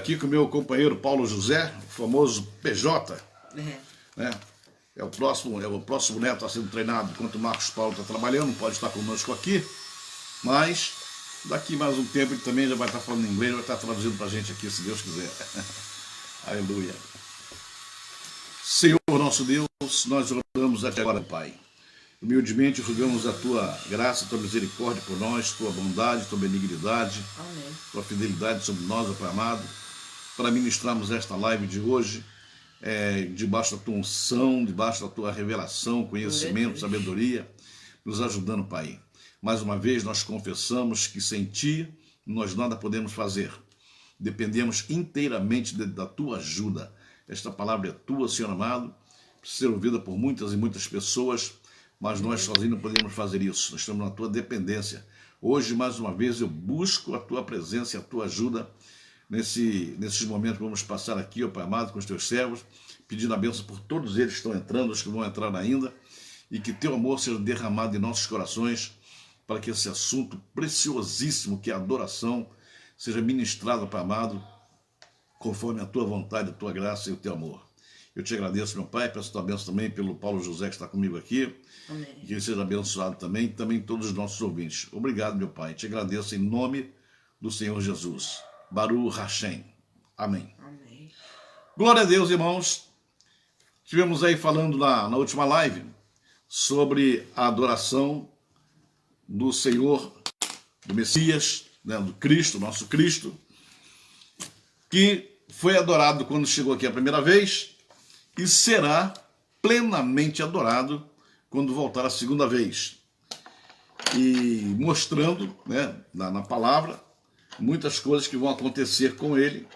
aqui com o meu companheiro Paulo José, o famoso PJ. Né? É o próximo neto a sendo treinado, enquanto o Marcos Paulo está trabalhando, não pode estar conosco aqui, mas daqui mais um tempo ele também já vai estar falando inglês, vai estar traduzindo para a gente aqui, se Deus quiser. Aleluia. Senhor nosso Deus, nós oramos até agora, Pai. Humildemente rogamos a Tua graça, a Tua misericórdia por nós, Tua bondade, Tua benignidade, amém, Tua fidelidade sobre nós, ó Pai amado, para ministrarmos esta live de hoje, debaixo da Tua unção, debaixo da Tua revelação, conhecimento, sabedoria, nos ajudando, Pai. Mais uma vez nós confessamos que sem Ti nós nada podemos fazer. Dependemos inteiramente da Tua ajuda. Esta palavra é Tua, Senhor amado, precisa ser ouvida por muitas e muitas pessoas, mas nós sozinhos não podemos fazer isso. Nós estamos na Tua dependência. Hoje, mais uma vez, eu busco a Tua presença e a Tua ajuda nesses momentos que vamos passar aqui, ó Pai amado, com os Teus servos, pedindo a bênção por todos eles que estão entrando, os que vão entrar ainda, e que Teu amor seja derramado em nossos corações, para que esse assunto preciosíssimo, que é a adoração, seja ministrado, Pai amado, conforme a Tua vontade, a Tua graça e o Teu amor. Eu te agradeço, meu Pai, peço a Tua bênção também pelo Paulo José, que está comigo aqui, amém, e que ele seja abençoado também todos os nossos ouvintes. Obrigado, meu Pai, te agradeço em nome do Senhor Jesus. Baruch Hashem. Amém. Amém. Glória a Deus, irmãos. Estivemos aí falando na última live sobre a adoração do Senhor, do Messias, né, do Cristo, nosso Cristo, que foi adorado quando chegou aqui a primeira vez e será plenamente adorado quando voltar a segunda vez. E mostrando, né, na palavra, muitas coisas que vão acontecer com ele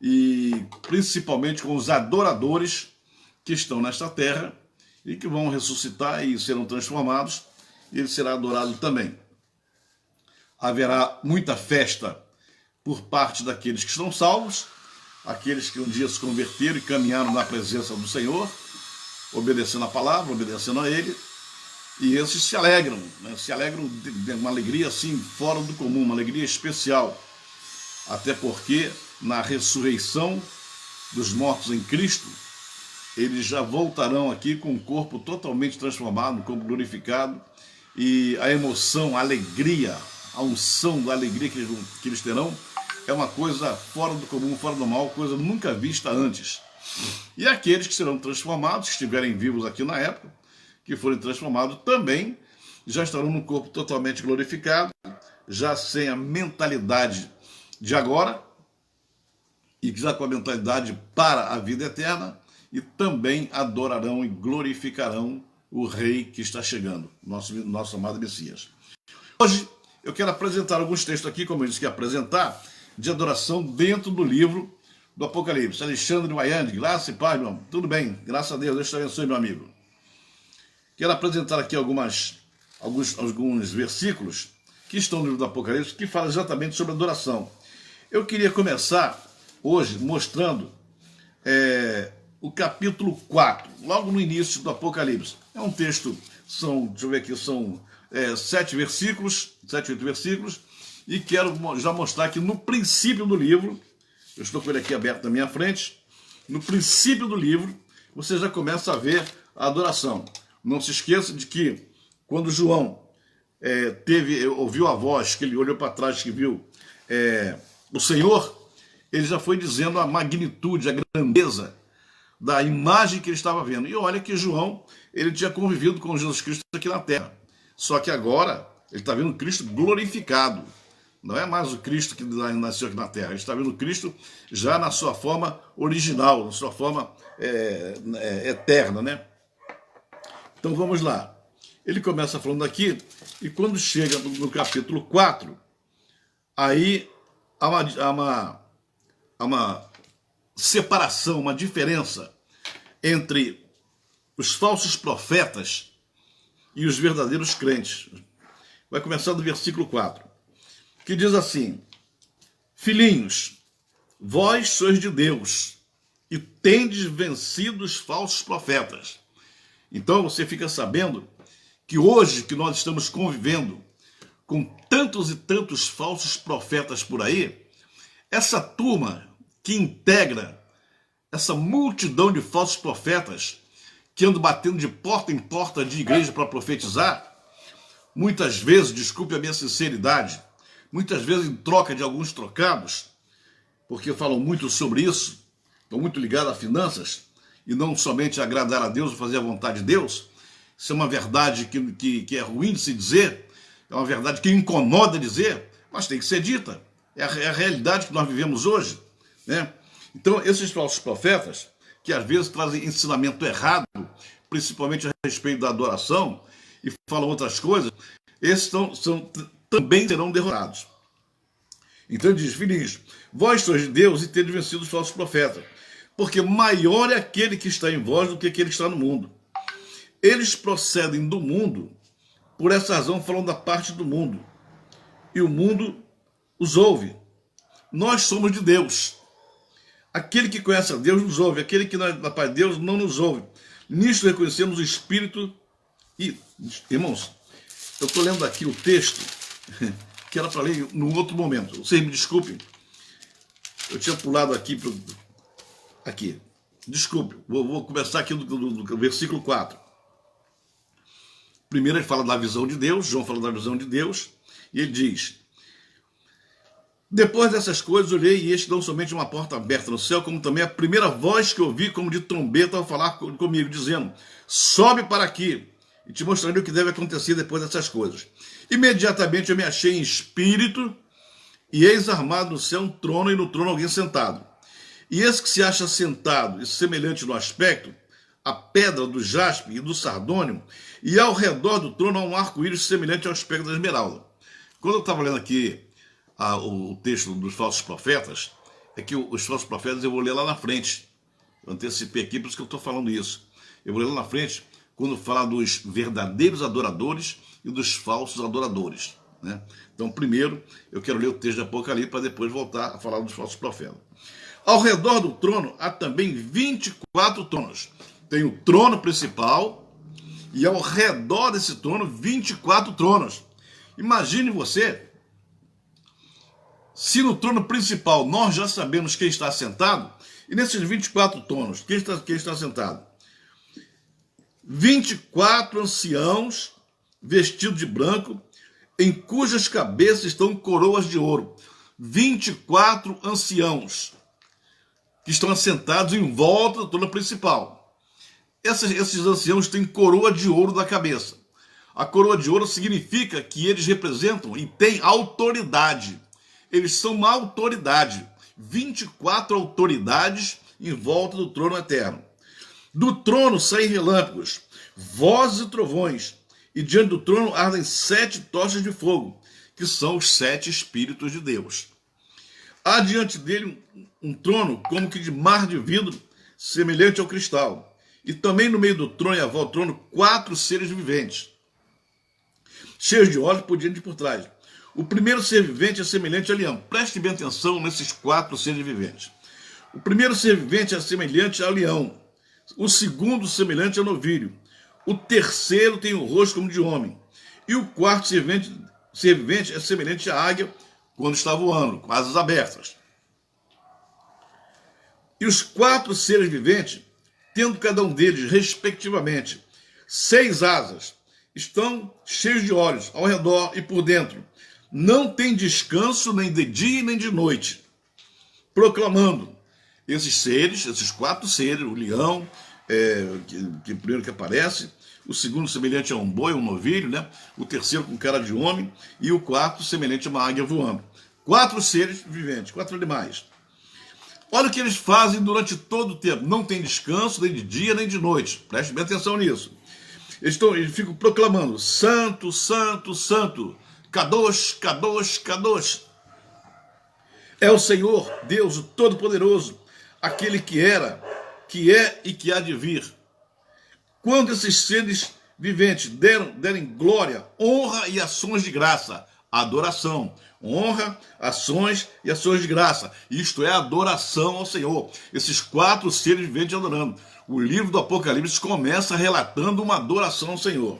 e principalmente com os adoradores que estão nesta terra e que vão ressuscitar e serão transformados, e ele será adorado também. Haverá muita festa por parte daqueles que estão salvos, aqueles que um dia se converteram e caminharam na presença do Senhor, obedecendo a palavra, obedecendo a Ele, e esses se alegram, né? Se alegram de uma alegria assim fora do comum, uma alegria especial, até porque na ressurreição dos mortos em Cristo, eles já voltarão aqui com um corpo totalmente transformado, um corpo glorificado, e a emoção, a alegria, a unção da alegria que eles terão é uma coisa fora do comum, fora do normal, coisa nunca vista antes. E aqueles que serão transformados, que estiverem vivos aqui na época, que forem transformados, também já estarão num corpo totalmente glorificado, já sem a mentalidade de agora, e já com a mentalidade para a vida eterna, e também adorarão e glorificarão o Rei que está chegando, nosso amado Messias. Hoje eu quero apresentar alguns textos aqui, como eu disse que ia apresentar, de adoração dentro do livro do Apocalipse. Alexandre Wayand, graça e paz, meu irmão. Tudo bem, graças a Deus, Deus te abençoe, meu amigo. Quero apresentar aqui alguns versículos que estão no livro do Apocalipse, que falam exatamente sobre adoração. Eu queria começar hoje mostrando o capítulo 4, logo no início do Apocalipse. É um texto, deixa eu ver aqui, são 7 versículos, 7, 8 versículos, e quero já mostrar que no princípio do livro, eu estou com ele aqui aberto na minha frente, no princípio do livro, você já começa a ver a adoração. Não se esqueça de que quando João ouviu a voz, que ele olhou para trás, que viu o Senhor, ele já foi dizendo a magnitude, a grandeza da imagem que ele estava vendo. E olha que João, ele tinha convivido com Jesus Cristo aqui na terra. Só que agora, ele está vendo Cristo glorificado. Não é mais o Cristo que nasceu aqui na terra. Ele está vendo Cristo já na sua forma original, na sua forma eterna, né? Então vamos lá. Ele começa falando aqui, e quando chega no capítulo 4, aí há uma separação, uma diferença entre os falsos profetas e os verdadeiros crentes. Vai começar do versículo 4, que diz assim: filhinhos, vós sois de Deus e tendes vencido os falsos profetas. Então você fica sabendo que hoje que nós estamos convivendo com tantos e tantos falsos profetas por aí, essa turma que integra essa multidão de falsos profetas que andam batendo de porta em porta de igreja para profetizar, muitas vezes, desculpe a minha sinceridade, muitas vezes em troca de alguns trocados, porque falam muito sobre isso, estão muito ligados a finanças, e não somente a agradar a Deus ou fazer a vontade de Deus. Isso é uma verdade que é ruim de se dizer, é uma verdade que incomoda dizer, mas tem que ser dita. É a realidade que nós vivemos hoje, né? Então, esses falsos profetas, que às vezes trazem ensinamento errado, principalmente a respeito da adoração, e falam outras coisas, esses também serão derrotados. Então ele diz, filhinhos, vós sois de Deus e tendes vencido os falsos profetas, porque maior é aquele que está em vós do que aquele que está no mundo. Eles procedem do mundo, por essa razão falam da parte do mundo, e o mundo os ouve. Nós somos de Deus. Aquele que conhece a Deus nos ouve, aquele que não é da parte de Deus não nos ouve. Nisto reconhecemos o Espírito. E, irmãos, eu estou lendo aqui o texto que era para ler num outro momento. Vocês me desculpem, eu tinha pulado aqui. Aqui. Desculpe, vou começar aqui do versículo 4. Primeiro ele fala da visão de Deus, João fala da visão de Deus, e ele diz: depois dessas coisas olhei, e eis não somente uma porta aberta no céu, como também a primeira voz que ouvi, como de trombeta, ao falar comigo, dizendo: sobe para aqui, e te mostrarei o que deve acontecer depois dessas coisas. Imediatamente eu me achei em espírito, e eis armado no céu um trono, e no trono alguém sentado. E esse que se acha sentado e semelhante no aspecto, a pedra do jaspe e do sardônio, e ao redor do trono há um arco-íris semelhante ao aspecto da esmeralda. Quando eu estava lendo aqui o texto dos falsos profetas, é que os falsos profetas eu vou ler lá na frente. Eu antecipei aqui, por isso que eu estou falando isso. Eu vou ler lá na frente, quando fala dos verdadeiros adoradores e dos falsos adoradores, né? Então, primeiro, eu quero ler o texto de Apocalipse para depois voltar a falar dos falsos profetas. Ao redor do trono há também 24 tronos. Tem o trono principal e ao redor desse trono 24 tronos. Imagine você, se no trono principal nós já sabemos quem está sentado, e nesses 24 tronos, quem está sentado? 24 anciãos vestidos de branco, em cujas cabeças estão coroas de ouro. 24 anciãos que estão assentados em volta do trono principal. Esses anciãos têm coroa de ouro na cabeça. A coroa de ouro significa que eles representam e têm autoridade. Eles são uma autoridade. 24 autoridades em volta do trono eterno. Do trono saem relâmpagos, vozes e trovões, e diante do trono ardem 7 tochas de fogo, que são os 7 Espíritos de Deus. Há diante dele um trono como que de mar de vidro, semelhante ao cristal. E também no meio do trono e à volta do trono, 4 seres viventes, cheios de olhos por diante e por trás. O primeiro ser vivente é semelhante a leão. Preste bem atenção nesses 4 seres viventes. O primeiro ser vivente é semelhante a leão. O segundo, semelhante a novilho. O terceiro tem o rosto como de homem. E o quarto ser vivente é semelhante à águia quando está voando, com asas abertas. E os 4 seres viventes, tendo cada um deles, respectivamente, 6 asas, estão cheios de olhos ao redor e por dentro. Não tem descanso nem de dia nem de noite, proclamando esses 4 seres, o leão, que primeiro que aparece, o segundo semelhante a um boi, um novilho, né? O terceiro com cara de homem, e o quarto semelhante a uma águia voando. 4 seres viventes, 4 animais. Olha o que eles fazem durante todo o tempo. Não tem descanso nem de dia nem de noite. Preste bem atenção nisso. Eles ficam proclamando: Santo, Santo, Santo, Kadosh, Kadosh, Kadosh. É o Senhor, Deus, o Todo-Poderoso, aquele que era, que é e que há de vir. Quando esses seres viventes derem glória, honra e ações de graça, adoração, honra, ações e ações de graça, isto é adoração ao Senhor. Esses 4 seres viventes adorando. O livro do Apocalipse começa relatando uma adoração ao Senhor.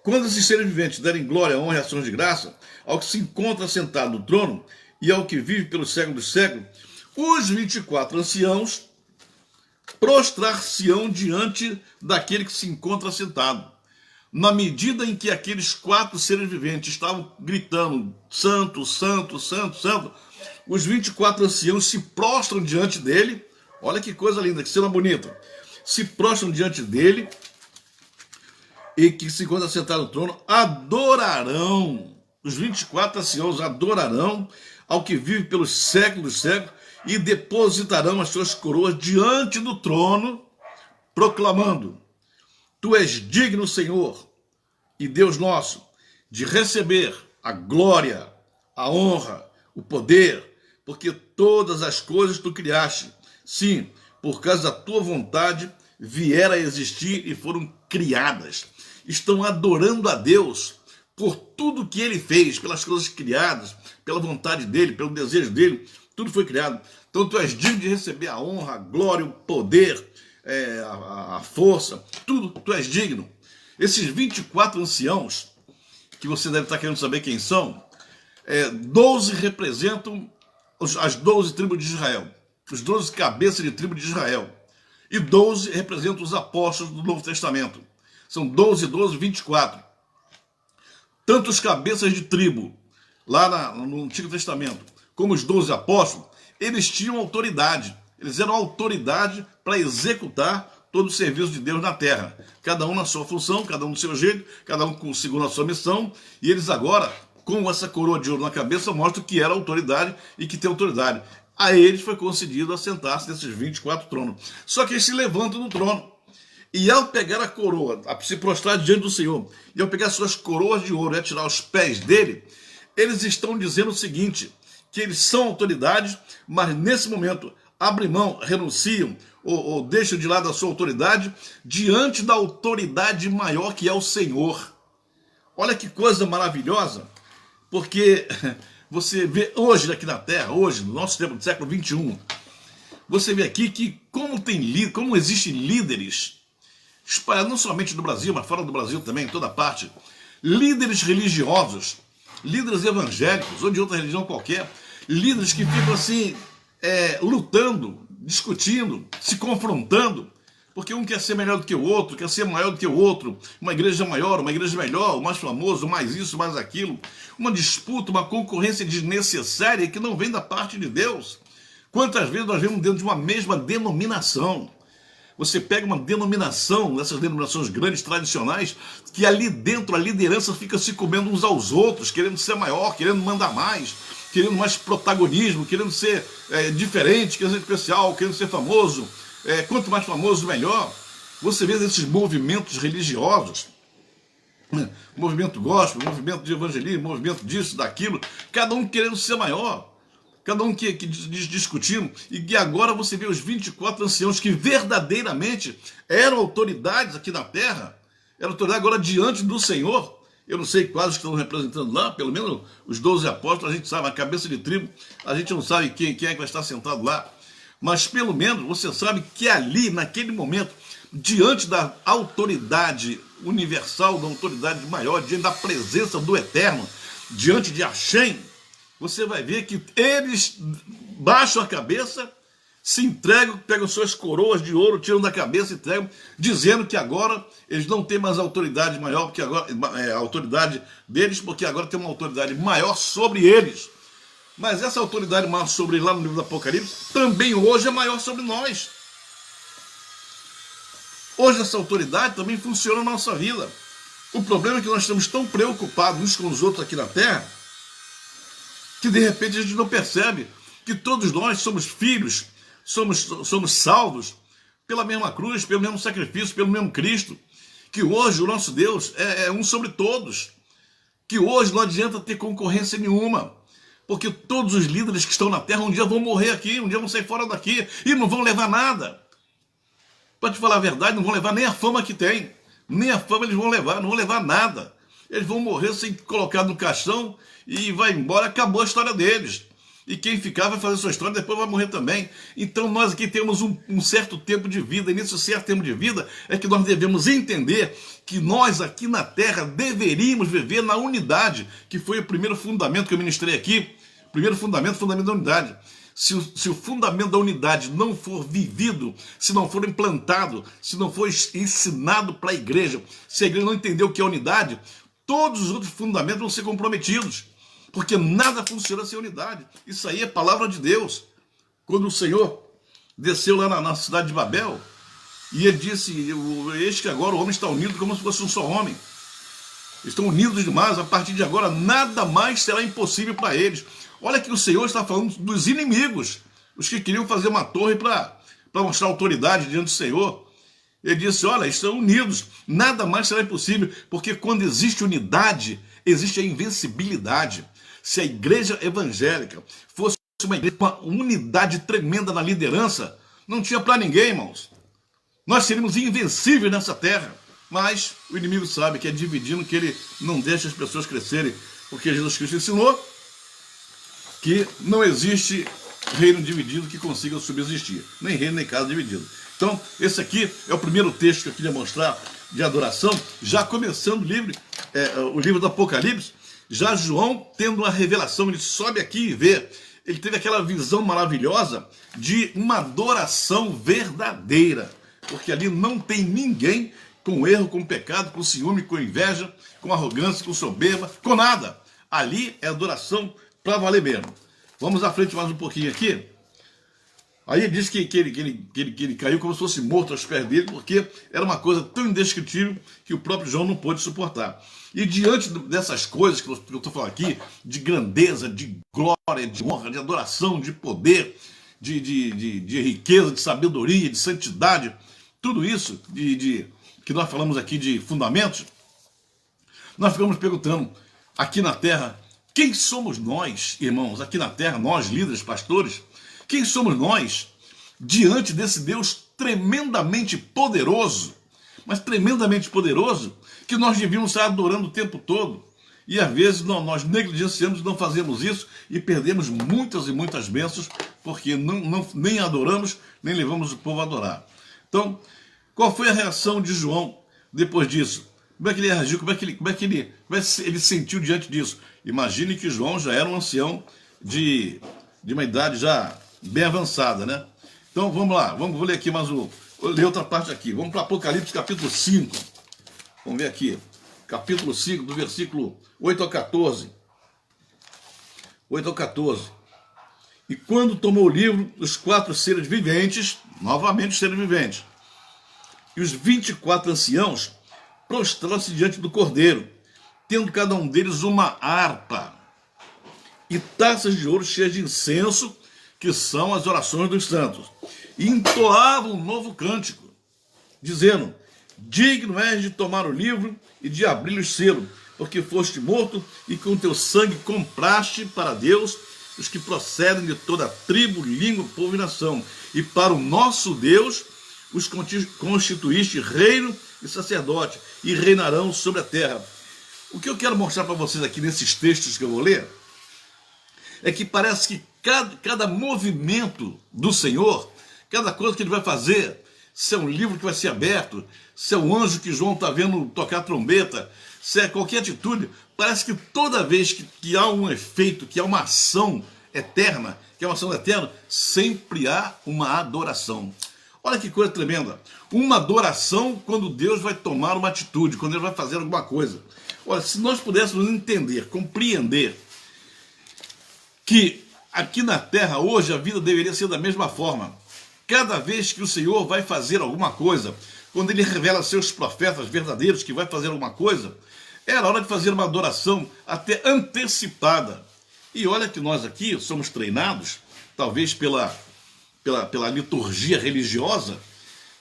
Quando esses seres viventes derem glória, honra e ações de graça, ao que se encontra sentado no trono e ao que vive pelos séculos dos séculos, Os 24 anciãos prostrar-se-ão diante daquele que se encontra sentado. Na medida em que aqueles 4 seres viventes estavam gritando, santo, santo, santo, santo, os 24 anciãos se prostram diante dele. Olha que coisa linda, que cena bonita. Se prostram diante dele e que se encontra sentado no trono, adorarão. Os 24 anciãos adorarão ao que vive pelos séculos dos séculos e depositarão as suas coroas diante do trono, proclamando: Tu és digno, Senhor e Deus nosso, de receber a glória, a honra, o poder, porque todas as coisas tu criaste. Sim, por causa da tua vontade vieram a existir e foram criadas. Estão adorando a Deus por tudo que ele fez, pelas coisas criadas, pela vontade dele, pelo desejo dele, tudo foi criado. Então tu és digno de receber a honra, a glória, o poder, a força, tudo tu és digno. Esses 24 anciãos, que você deve estar querendo saber quem são, 12 representam as 12 tribos de Israel, os 12 cabeças de tribo de Israel, e 12 representam os apóstolos do Novo Testamento. São 12, 12, 24. Tanto os cabeças de tribo, lá no Antigo Testamento, como os 12 apóstolos, eles tinham autoridade. Eles eram autoridade para executar todo o serviço de Deus na terra. Cada um na sua função, cada um do seu jeito, cada um segundo a sua missão. E eles agora, com essa coroa de ouro na cabeça, mostram que era autoridade e que tem autoridade. A eles foi concedido assentar-se nesses 24 tronos. Só que eles se levantam no trono. E ao pegar a coroa, a se prostrar diante do Senhor, e ao pegar suas coroas de ouro e atirar os pés dele, eles estão dizendo o seguinte, que eles são autoridades, mas nesse momento abrem mão, renunciam ou deixam de lado a sua autoridade diante da autoridade maior que é o Senhor. Olha que coisa maravilhosa, porque você vê hoje aqui na Terra, hoje, no nosso tempo do século 21, você vê aqui que como existem líderes espalhados não somente no Brasil, mas fora do Brasil também, em toda parte, líderes religiosos, líderes evangélicos ou de outra religião qualquer, líderes que ficam assim, lutando, discutindo, se confrontando, porque um quer ser melhor do que o outro, quer ser maior do que o outro, uma igreja maior, uma igreja melhor, o mais famoso, mais isso, mais aquilo, uma disputa, uma concorrência desnecessária que não vem da parte de Deus. Quantas vezes nós vemos dentro de uma mesma denominação? Você pega uma denominação, dessas denominações grandes, tradicionais, que ali dentro a liderança fica se comendo uns aos outros, querendo ser maior, querendo mandar mais, querendo mais protagonismo, querendo ser diferente, querendo ser especial, querendo ser famoso. Quanto mais famoso, melhor. Você vê esses movimentos religiosos, movimento gospel, movimento de evangelismo, movimento disso, daquilo, cada um querendo ser maior. Cada um que discutindo, e que agora você vê os 24 anciãos que verdadeiramente eram autoridades aqui na terra, eram autoridade agora diante do Senhor. Eu não sei quais estão representando lá, pelo menos os 12 apóstolos, a gente sabe, a cabeça de tribo, a gente não sabe quem é que vai estar sentado lá, mas pelo menos você sabe que ali, naquele momento, diante da autoridade universal, da autoridade maior, diante da presença do Eterno, diante de Hashem, você vai ver que eles baixam a cabeça, se entregam, pegam suas coroas de ouro, tiram da cabeça e entregam, dizendo que agora eles não têm mais autoridade maior, porque agora a autoridade deles, porque agora tem uma autoridade maior sobre eles. Mas essa autoridade maior sobre eles, lá no livro do Apocalipse, também hoje é maior sobre nós. Hoje essa autoridade também funciona na nossa vida. O problema é que nós estamos tão preocupados uns com os outros aqui na Terra, que de repente a gente não percebe que todos nós somos filhos, somos salvos pela mesma cruz, pelo mesmo sacrifício, pelo mesmo Cristo, que hoje o nosso Deus é um sobre todos, que hoje não adianta ter concorrência nenhuma, porque todos os líderes que estão na terra um dia vão morrer aqui, um dia vão sair fora daqui e não vão levar nada. Para te falar a verdade, não vão levar nem a fama que tem, nem a fama eles vão levar, não vão levar nada. Eles vão morrer sem colocar no caixão e vai embora, acabou a história deles. E quem ficar vai fazer sua história, depois vai morrer também. Então nós aqui temos um certo tempo de vida, e nesse certo tempo de vida é que nós devemos entender que nós aqui na Terra deveríamos viver na unidade, que foi o primeiro fundamento que eu ministrei aqui, primeiro fundamento da unidade. se o fundamento da unidade não for vivido, se não for implantado, se não for ensinado para a igreja, se a igreja não entender o que é unidade, todos os outros fundamentos vão ser comprometidos, porque nada funciona sem unidade. Isso aí é palavra de Deus. Quando o Senhor desceu lá na cidade de Babel, e ele disse, eis que agora o homem está unido como se fosse um só homem. Estão unidos demais, a partir de agora nada mais será impossível para eles. Olha que o Senhor está falando dos inimigos, os que queriam fazer uma torre para mostrar autoridade diante do Senhor. Ele disse, olha, estão unidos, nada mais será impossível, porque quando existe unidade, existe a invencibilidade. Se a igreja evangélica fosse uma igreja com uma unidade tremenda na liderança, não tinha para ninguém, irmãos. Nós seríamos invencíveis nessa terra. Mas o inimigo sabe que é dividindo que ele não deixa as pessoas crescerem, porque Jesus Cristo ensinou que não existe reino dividido que consiga subsistir, nem reino nem casa dividido. Então, esse aqui é o primeiro texto que eu queria mostrar de adoração, já começando o livro do Apocalipse, já João tendo uma revelação, ele sobe aqui e vê, ele teve aquela visão maravilhosa de uma adoração verdadeira, porque ali não tem ninguém com erro, com pecado, com ciúme, com inveja, com arrogância, com soberba, com nada. Ali é adoração para valer mesmo. Vamos à frente mais um pouquinho aqui. Aí ele diz que ele caiu como se fosse morto aos pés dele, porque era uma coisa tão indescritível que o próprio João não pôde suportar. E diante dessas coisas que eu estou falando aqui, de grandeza, de glória, de honra, de adoração, de poder, de riqueza, de sabedoria, de santidade, tudo isso que nós falamos aqui de fundamentos, nós ficamos perguntando aqui na terra, quem somos nós, irmãos, aqui na terra, nós líderes, pastores, quem somos nós diante desse Deus tremendamente poderoso, mas tremendamente poderoso, que nós devíamos estar adorando o tempo todo, e às vezes nós negligenciamos, não fazemos isso e perdemos muitas e muitas bênçãos, porque nem adoramos, nem levamos o povo a adorar. Então, qual foi a reação de João depois disso? Como é que ele reagiu? Como é que ele sentiu diante disso? Imagine que João já era um ancião de uma idade já bem avançada, né? Então vamos lá, vou ler aqui vou ler outra parte aqui. Vamos para Apocalipse capítulo 5. Vamos ver aqui. Capítulo 5, do versículo 8 ao 14. 8 ao 14. E quando tomou o livro, os 4 seres viventes, novamente os seres viventes, e os 24 anciãos prostraram-se diante do Cordeiro, tendo cada um deles uma harpa e taças de ouro cheias de incenso, que são as orações dos santos. E entoavam um novo cântico, dizendo, digno és de tomar o livro e de abrir o selo, porque foste morto e com teu sangue compraste para Deus os que procedem de toda tribo, língua, povo e nação. E para o nosso Deus os constituíste reino e sacerdote, e reinarão sobre a terra. O que eu quero mostrar para vocês aqui nesses textos que eu vou ler, é que parece que cada movimento do Senhor, cada coisa que ele vai fazer, se é um livro que vai ser aberto, se é um anjo que João está vendo tocar trombeta, se é qualquer atitude, parece que toda vez que há um efeito, que há uma ação eterna, que é uma ação eterna, sempre há uma adoração. Olha que coisa tremenda. Uma adoração quando Deus vai tomar uma atitude, quando ele vai fazer alguma coisa. Olha, se nós pudéssemos entender, compreender que aqui na terra hoje a vida deveria ser da mesma forma. Cada vez que o Senhor vai fazer alguma coisa, quando ele revela aos seus profetas verdadeiros que vai fazer alguma coisa, era hora de fazer uma adoração até antecipada. E olha que nós aqui somos treinados, talvez pela liturgia religiosa,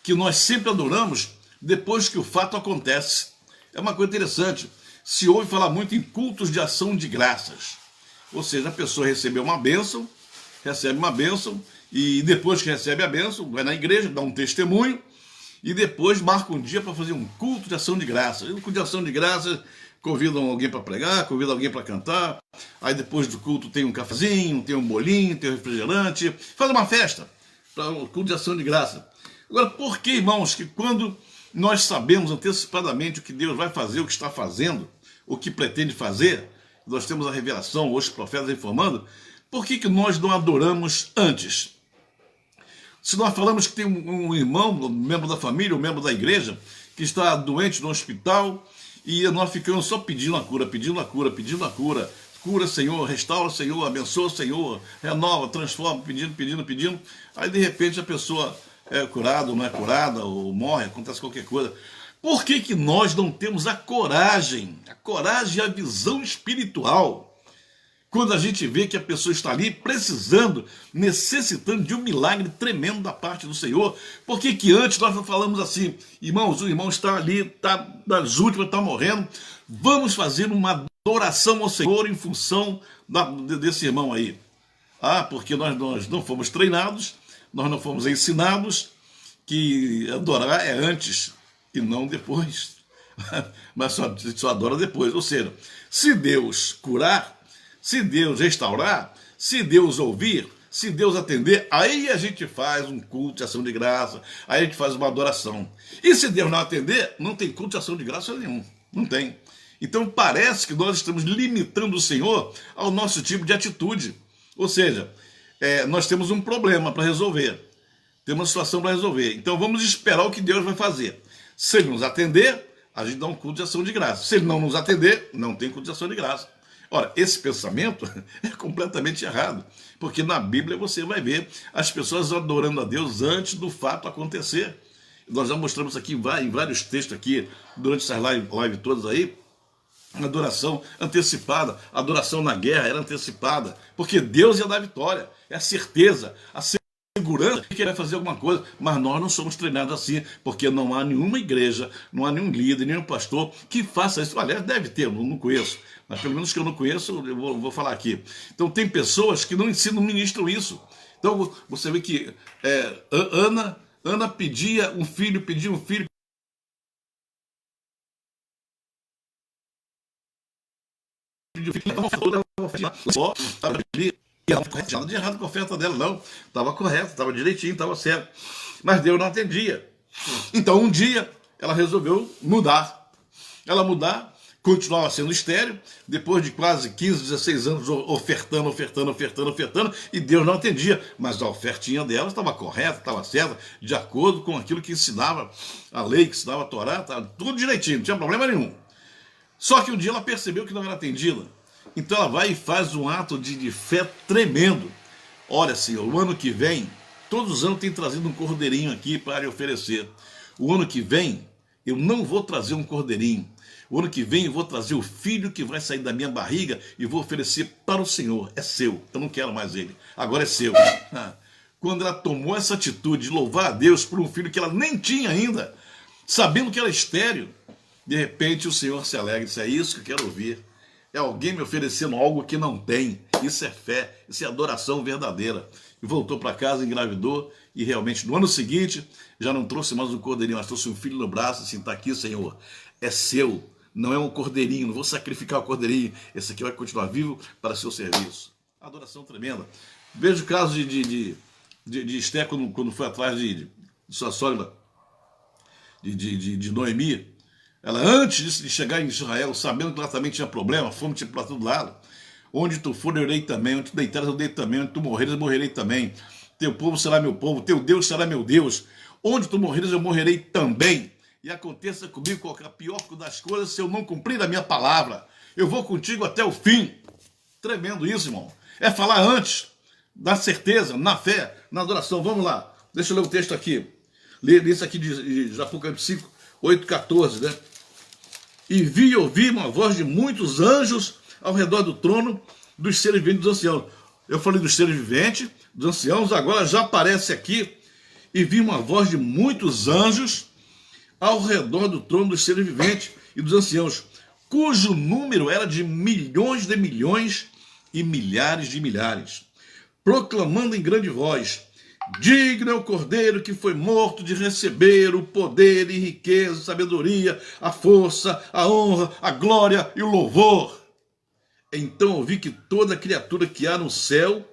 que nós sempre adoramos depois que o fato acontece. É uma coisa interessante. Se ouve falar muito em cultos de ação de graças. Ou seja, a pessoa recebeu uma bênção, e depois que recebe a bênção, vai na igreja, dá um testemunho, e depois marca um dia para fazer um culto de ação de graças. E no culto de ação de graças, convidam alguém para pregar, convidam alguém para cantar, aí depois do culto tem um cafezinho, tem um bolinho, tem um refrigerante, faz uma festa para o culto de ação de graça. Agora, por que, irmãos, que quando nós sabemos antecipadamente o que Deus vai fazer, o que está fazendo, o que pretende fazer, nós temos a revelação, hoje os profetas informando, Por que nós não adoramos antes? Se nós falamos que tem um irmão, um membro da família, um membro da igreja, que está doente no hospital, e nós ficamos só pedindo a cura, pedindo a cura, pedindo a cura. Cura, Senhor, restaura, Senhor, abençoa, Senhor, renova, transforma, pedindo, pedindo, pedindo. Aí, de repente, a pessoa é curada ou não é curada, ou morre, acontece qualquer coisa. Por que nós não temos a coragem e a visão espiritual, quando a gente vê que a pessoa está ali precisando, necessitando de um milagre tremendo da parte do Senhor? Por que antes nós não falamos assim, irmãos, o irmão está ali, está nas últimas, está morrendo, vamos fazer uma adoração ao Senhor em função desse irmão aí? Ah, porque nós não fomos treinados, nós não fomos ensinados que adorar é antes e não depois, mas só adora depois. Ou seja, se Deus curar, se Deus restaurar, se Deus ouvir, se Deus atender, aí a gente faz um culto de ação de graça, aí a gente faz uma adoração. E se Deus não atender, não tem culto de ação de graça nenhum, não tem. Então parece que nós estamos limitando o Senhor ao nosso tipo de atitude. Ou seja, nós temos um problema para resolver, temos uma situação para resolver. Então vamos esperar o que Deus vai fazer. Se Ele nos atender, a gente dá um culto de ação de graça. Se Ele não nos atender, não tem culto de ação de graça. Ora, esse pensamento é completamente errado, porque na Bíblia você vai ver as pessoas adorando a Deus antes do fato acontecer. Nós já mostramos aqui em vários textos aqui, durante essas lives todas aí, adoração antecipada, adoração na guerra era antecipada, porque Deus ia dar vitória, é a certeza, a segurança que ele vai fazer alguma coisa, mas nós não somos treinados assim, porque não há nenhuma igreja, não há nenhum líder, nenhum pastor que faça isso. Aliás, deve ter, eu não conheço, mas pelo menos que eu não conheço, eu vou falar aqui. Então tem pessoas que não ensinam, não ministram isso. Então você vê que Ana pedia um filho, nada de errado com a oferta dela, não. Estava correto, estava direitinho, estava certo. Mas Deus não atendia. Então um dia ela resolveu mudar. Ela continuava sendo estéril, depois de quase 15, 16 anos ofertando, e Deus não atendia. Mas a ofertinha dela estava correta, estava certa, de acordo com aquilo que ensinava a lei, que ensinava a Torá, estava tudo direitinho, não tinha problema nenhum. Só que um dia ela percebeu que não era atendida. Então ela vai e faz um ato de fé tremendo. Olha, Senhor, o ano que vem, todos os anos tem trazido um cordeirinho aqui para lhe oferecer. O ano que vem, eu não vou trazer um cordeirinho. O ano que vem eu vou trazer o filho que vai sair da minha barriga e vou oferecer para o Senhor. É seu, eu não quero mais ele, agora é seu. Quando ela tomou essa atitude de louvar a Deus por um filho que ela nem tinha ainda, sabendo que era estéril, de repente o Senhor se alegra e diz, é isso que eu quero ouvir. É alguém me oferecendo algo que não tem. Isso é fé, isso é adoração verdadeira. E voltou para casa, engravidou, e realmente no ano seguinte já não trouxe mais um cordeirinho, mas trouxe um filho no braço, assim, está aqui, Senhor, é seu, não é um cordeirinho, não vou sacrificar o cordeirinho, esse aqui vai continuar vivo para seu serviço. Adoração tremenda. Vejo o caso de Esté, quando foi atrás de sua sogra, de Noemi. Ela, antes de chegar em Israel, sabendo que ela também tinha problema, fome tinha para todo lado. Onde tu for, eu irei também. Onde tu deitares, eu deito também. Onde tu morreres, eu morrerei também. Teu povo será meu povo. Teu Deus será meu Deus. Onde tu morreres, eu morrerei também. E aconteça comigo qualquer pior das coisas se eu não cumprir a minha palavra. Eu vou contigo até o fim. Tremendo isso, irmão. É falar antes, na certeza, na fé, na adoração. Vamos lá. Deixa eu ler o texto aqui. Lê isso aqui de Apocalipse 5, 8, 14, né? E vi e ouvi uma voz de muitos anjos ao redor do trono, dos seres viventes dos anciãos. Eu falei dos seres viventes, dos anciãos, agora já aparece aqui. E vi uma voz de muitos anjos ao redor do trono dos seres viventes e dos anciãos, cujo número era de milhões e milhares de milhares, proclamando em grande voz, digno é o Cordeiro que foi morto de receber o poder e riqueza, a sabedoria, a força, a honra, a glória e o louvor. Então ouvi que toda criatura que há no céu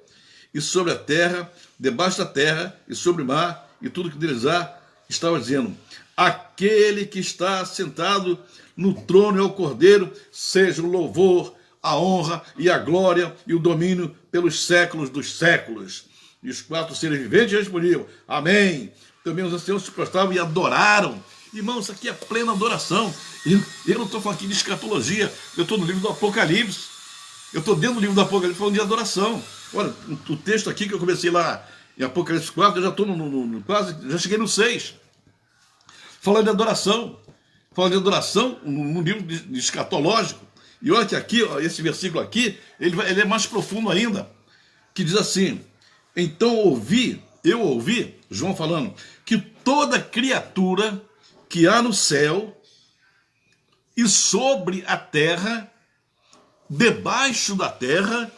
e sobre a terra, debaixo da terra e sobre o mar e tudo que deles há, estava dizendo, aquele que está sentado no trono é o Cordeiro, seja o louvor, a honra e a glória e o domínio pelos séculos dos séculos. E os 4 seres viventes respondiam, amém. Também os anciãos se prostravam e adoraram. Irmão, isso aqui é plena adoração. Eu não estou falando aqui de escatologia, eu estou no livro do Apocalipse. Eu estou dentro do livro do Apocalipse falando de adoração. Olha, o texto aqui que eu comecei lá em Apocalipse 4, eu já estou quase, já cheguei no 6. Falando de adoração. Falando de adoração no livro de escatológico. E olha que aqui, ó, esse versículo aqui, ele é mais profundo ainda. Que diz assim, então eu ouvi, João falando, que toda criatura que há no céu e sobre a terra, debaixo da terra,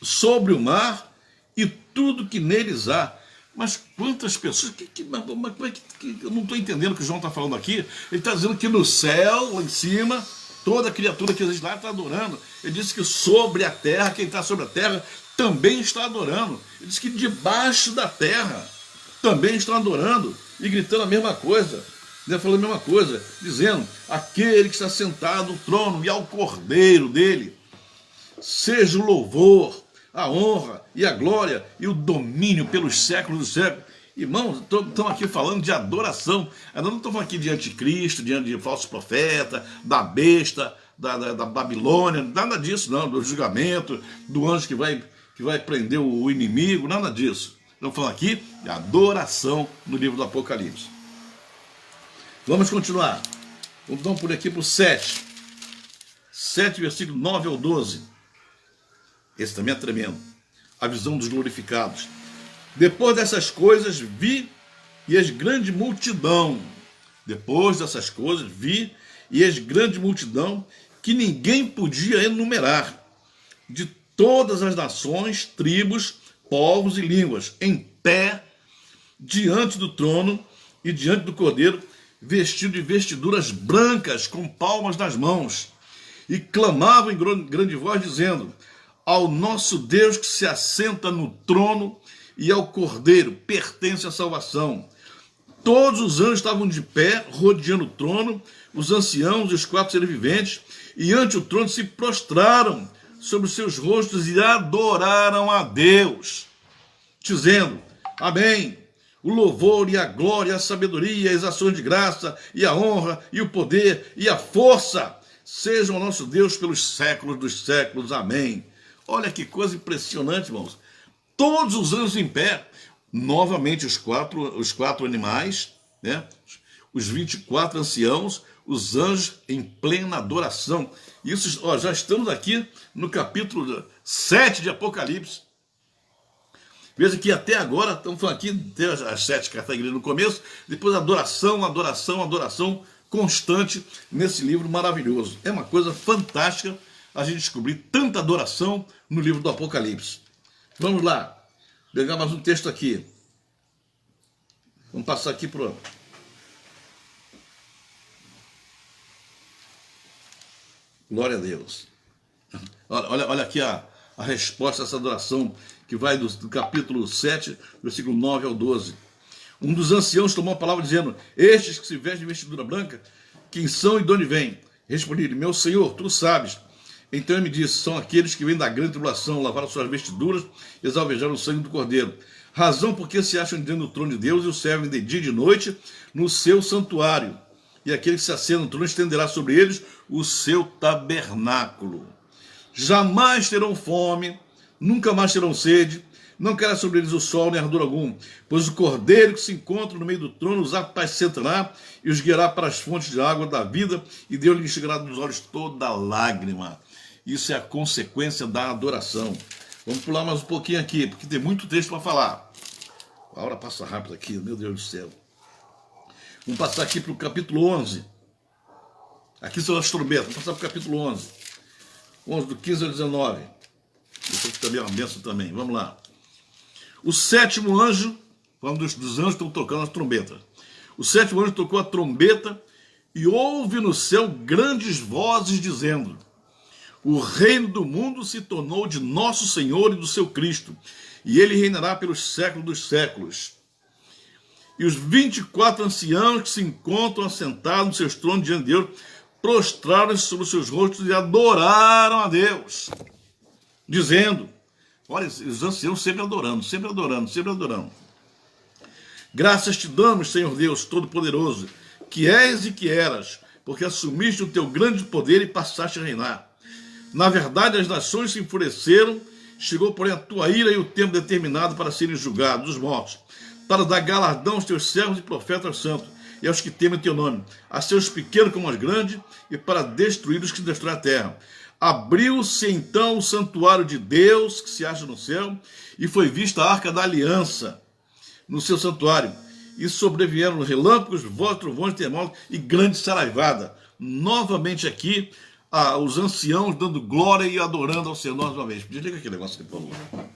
sobre o mar e tudo que neles há. Mas quantas pessoas, eu não estou entendendo o que o João está falando aqui. Ele está dizendo que no céu, lá em cima, toda criatura que existe lá está adorando. Ele disse que sobre a terra, quem está sobre a terra também está adorando. Ele disse que debaixo da terra também estão adorando e gritando a mesma coisa. Falando a mesma coisa, dizendo, aquele que está sentado no trono e ao cordeiro dele, seja o louvor, a honra e a glória e o domínio pelos séculos dos séculos. Irmãos, estamos aqui falando de adoração. Eu não estou falando aqui de anticristo, diante de falso profeta, da besta, da Babilônia, nada disso não, do julgamento, do anjo que vai prender o inimigo, nada disso. Estamos falando aqui de adoração no livro do Apocalipse. Vamos continuar. Vamos por aqui para o 7. 7, versículo 9 ao 12. Esse também é tremendo. A visão dos glorificados. Depois dessas coisas vi e as grande multidão. Depois dessas coisas vi e as grande multidão que ninguém podia enumerar. De todas as nações, tribos, povos e línguas. Em pé, diante do trono e diante do cordeiro, vestido de vestiduras brancas, com palmas nas mãos, e clamavam em grande voz, dizendo, ao nosso Deus que se assenta no trono e ao Cordeiro pertence a salvação. Todos os anjos estavam de pé, rodeando o trono, os anciãos e os 4 seres viventes, e ante o trono se prostraram sobre os seus rostos e adoraram a Deus, dizendo, amém. O louvor e a glória, a sabedoria, as ações de graça, e a honra, e o poder, e a força, sejam o nosso Deus pelos séculos dos séculos. Amém. Olha que coisa impressionante, irmãos. Todos os anjos em pé, novamente os quatro animais, né? Os 24 anciãos, os anjos em plena adoração. Isso, ó, já estamos aqui no capítulo 7 de Apocalipse. Veja que até agora, estamos falando aqui, tem as 7 categorias no começo, depois adoração, adoração, adoração constante nesse livro maravilhoso. É uma coisa fantástica a gente descobrir tanta adoração no livro do Apocalipse. Vamos lá, pegar mais um texto aqui. Vamos passar aqui para o... Glória a Deus. Olha aqui a resposta a essa adoração que vai do capítulo 7, versículo 9 ao 12. Um dos anciãos tomou a palavra dizendo, estes que se vestem de vestidura branca, quem são e de onde vêm? Respondi-lhe, meu Senhor, tu sabes. Então ele me disse, são aqueles que vêm da grande tribulação, lavaram suas vestiduras e exalvejaram o sangue do Cordeiro. Razão porque se acham dentro do trono de Deus e o servem de dia e de noite no seu santuário. E aquele que se assenta no trono estenderá sobre eles o seu tabernáculo. Jamais terão fome, nunca mais terão sede, não cairá sobre eles o sol nem ardor algum, pois o Cordeiro que se encontra no meio do trono os apacentará e os guiará para as fontes de água da vida, e Deus lhe enxugará dos olhos toda lágrima. Isso é a consequência da adoração. Vamos pular mais um pouquinho aqui, porque tem muito texto para falar. A hora passa rápido aqui, meu Deus do céu. Vamos passar aqui para o capítulo 11. Aqui são as trombetas, vamos passar para o capítulo 11. 11 do 15 ao 19. Isso aqui também é uma bênção também, vamos lá. O sétimo anjo, falando dos anjos que estão tocando as trombetas. O sétimo anjo tocou a trombeta e houve no céu grandes vozes dizendo, o reino do mundo se tornou de nosso Senhor e do seu Cristo, e ele reinará pelos séculos dos séculos. E os 24 anciãos que se encontram assentados nos seus tronos diante de Deus, prostraram-se sobre os seus rostos e adoraram a Deus, dizendo, olha, os anciãos sempre adorando, sempre adorando, sempre adorando. Graças te damos, Senhor Deus Todo-Poderoso, que és e que eras, porque assumiste o teu grande poder e passaste a reinar. Na verdade, as nações se enfureceram, chegou, porém, a tua ira e o tempo determinado para serem julgados, os mortos, para dar galardão aos teus servos e profetas santos, e aos que temem teu nome, a seus pequenos como aos grandes, e para destruir os que destroem a terra. Abriu-se então o santuário de Deus, que se acha no céu, e foi vista a arca da aliança no seu santuário, e sobrevieram relâmpagos, vozes, trovões, terremotos e grande saraivada. Novamente aqui, os anciãos dando glória e adorando ao Senhor mais uma vez. Desliga aquele negócio aqui, por favor.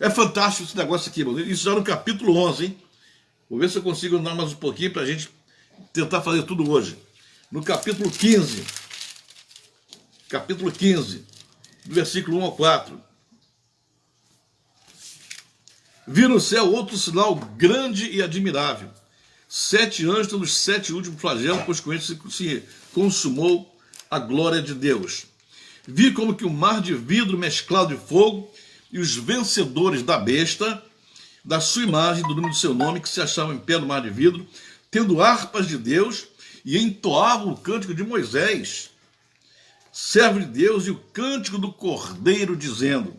É fantástico esse negócio aqui, mano. Isso já no capítulo 11, hein? Vou ver se eu consigo andar mais um pouquinho para a gente tentar fazer tudo hoje. No capítulo 15, do versículo 1 ao 4. Vi no céu outro sinal grande e admirável. 7 anjos dos 7 últimos flagelos, pois com eles se consumou a glória de Deus. Vi como que um mar de vidro mesclado de fogo, e os vencedores da besta, da sua imagem, do nome do seu nome, que se achavam em pé no mar de vidro, tendo harpas de Deus, e entoavam o cântico de Moisés, servo de Deus, e o cântico do Cordeiro, dizendo,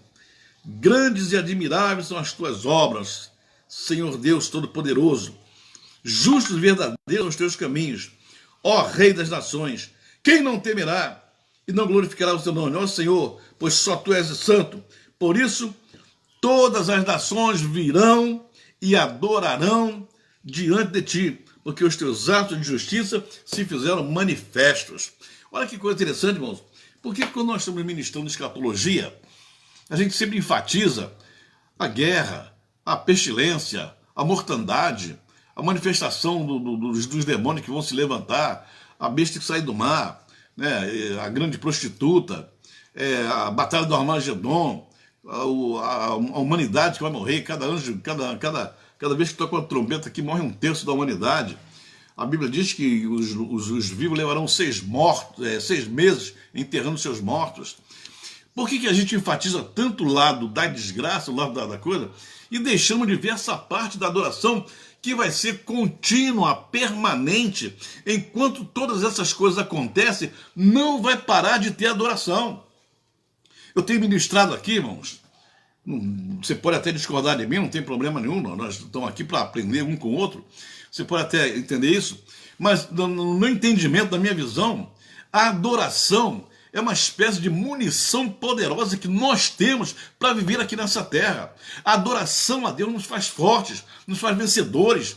grandes e admiráveis são as tuas obras, Senhor Deus Todo-Poderoso, justos e verdadeiros são os teus caminhos, ó Rei das nações. Quem não temerá e não glorificará o teu nome? Ó Senhor, pois só tu és santo. Por isso, todas as nações virão e adorarão diante de ti, porque os teus atos de justiça se fizeram manifestos. Olha que coisa interessante, irmãos. Porque quando nós estamos ministrando escatologia, a gente sempre enfatiza a guerra, a pestilência, a mortandade, a manifestação dos demônios que vão se levantar, a besta que sai do mar, né, a grande prostituta, a batalha do Armagedon, a humanidade que vai morrer, cada anjo, cada vez que toca uma trombeta aqui morre um terço da humanidade. A Bíblia diz que os vivos levarão 6 meses enterrando seus mortos. Por que a gente enfatiza tanto o lado da desgraça, o lado da coisa, e deixamos de ver essa parte da adoração que vai ser contínua, permanente, enquanto todas essas coisas acontecem, não vai parar de ter adoração. Eu tenho ministrado aqui, irmãos, você pode até discordar de mim, não tem problema nenhum, nós estamos aqui para aprender um com o outro, você pode até entender isso, mas no meu entendimento, na minha visão, a adoração é uma espécie de munição poderosa que nós temos para viver aqui nessa terra. A adoração a Deus nos faz fortes, nos faz vencedores,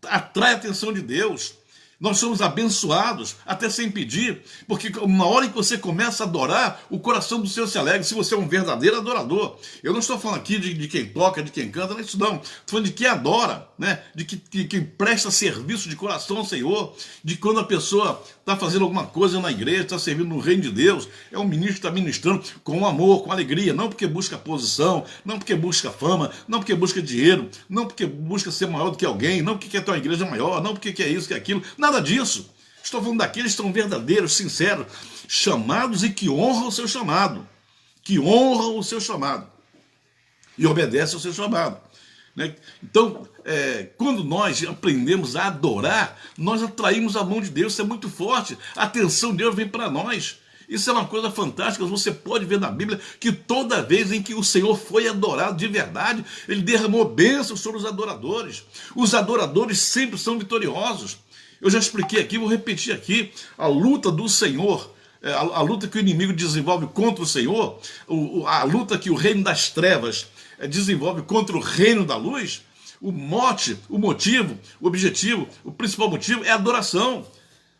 atrai a atenção de Deus. Nós somos abençoados, até sem pedir, porque na hora que você começa a adorar, o coração do Senhor se alegra, se você é um verdadeiro adorador. Eu não estou falando aqui de quem toca, de quem canta, não é isso não. Estou falando de quem adora, né? De quem presta serviço de coração ao Senhor, de quando a pessoa está fazendo alguma coisa na igreja, está servindo no reino de Deus, é um ministro que está ministrando com amor, com alegria, não porque busca posição, não porque busca fama, não porque busca dinheiro, não porque busca ser maior do que alguém, não porque quer ter uma igreja maior, não porque quer isso, quer aquilo, nada disso. Estou falando daqueles que são verdadeiros, sinceros, chamados e que honram o seu chamado, e obedecem ao seu chamado. Né? Então, quando nós aprendemos a adorar, nós atraímos a mão de Deus, isso é muito forte, a atenção de Deus vem para nós. Isso é uma coisa fantástica, você pode ver na Bíblia que toda vez em que o Senhor foi adorado de verdade, Ele derramou bênçãos sobre os adoradores. Os adoradores sempre são vitoriosos. Eu já expliquei aqui, vou repetir aqui, a luta do Senhor, a luta que o inimigo desenvolve contra o Senhor, a luta que o reino das trevas desenvolve contra o reino da luz, o mote, o motivo, o objetivo, o principal motivo é a adoração.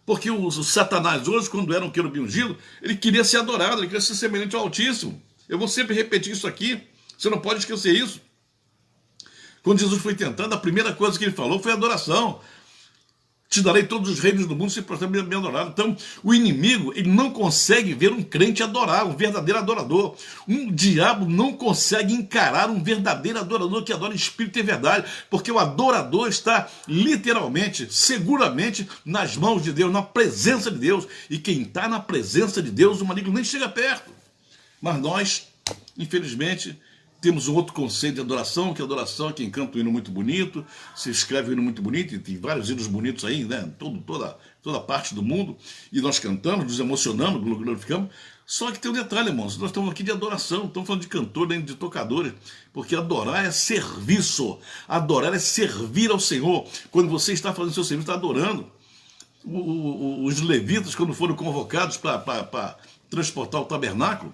Porque o Satanás hoje, quando era um querubim ungido, ele queria ser adorado, ele queria ser semelhante ao Altíssimo. Eu vou sempre repetir isso aqui, você não pode esquecer isso. Quando Jesus foi tentado, a primeira coisa que ele falou foi adoração. Te darei todos os reinos do mundo se prostrar me adorar. Então, o inimigo, ele não consegue ver um crente adorar, um verdadeiro adorador. Um diabo não consegue encarar um verdadeiro adorador que adora em espírito e verdade, porque o adorador está literalmente, seguramente, nas mãos de Deus, na presença de Deus. E quem está na presença de Deus, o maligno nem chega perto. Mas nós, infelizmente, temos um outro conceito de adoração, que adoração é quem canta um hino muito bonito, se escreve um hino muito bonito, e tem vários hinos bonitos aí, né? Toda parte do mundo, e nós cantamos, nos emocionamos, glorificamos. Só que tem um detalhe, irmãos, nós estamos aqui de adoração, estamos falando de cantor, nem de tocadores, porque adorar é serviço, adorar é servir ao Senhor. Quando você está fazendo seu serviço, está adorando. Os levitas, quando foram convocados para transportar o tabernáculo,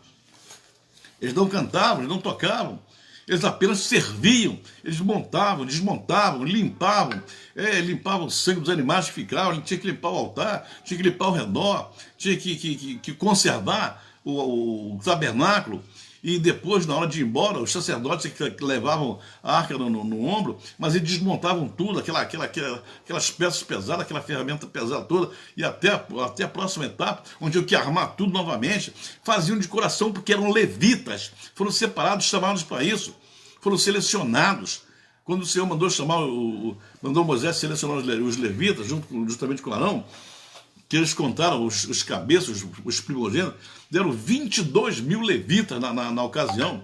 eles não cantavam, eles não tocavam, eles apenas serviam, eles montavam, desmontavam, limpavam, limpavam o sangue dos animais que ficavam, tinha que limpar o altar, tinha que limpar o redor, tinha que conservar o tabernáculo. E depois, na hora de ir embora, os sacerdotes que levavam a arca no ombro, mas eles desmontavam tudo, aquelas peças pesadas, aquela ferramenta pesada toda, e até a próxima etapa, onde tinham que armar tudo novamente, faziam de coração, porque eram levitas, foram separados, chamados para isso, foram selecionados. Quando o Senhor mandou Moisés selecionar os levitas, justamente com Arão, que eles contaram os cabeças, os primogênitos, deram 22 mil levitas na ocasião.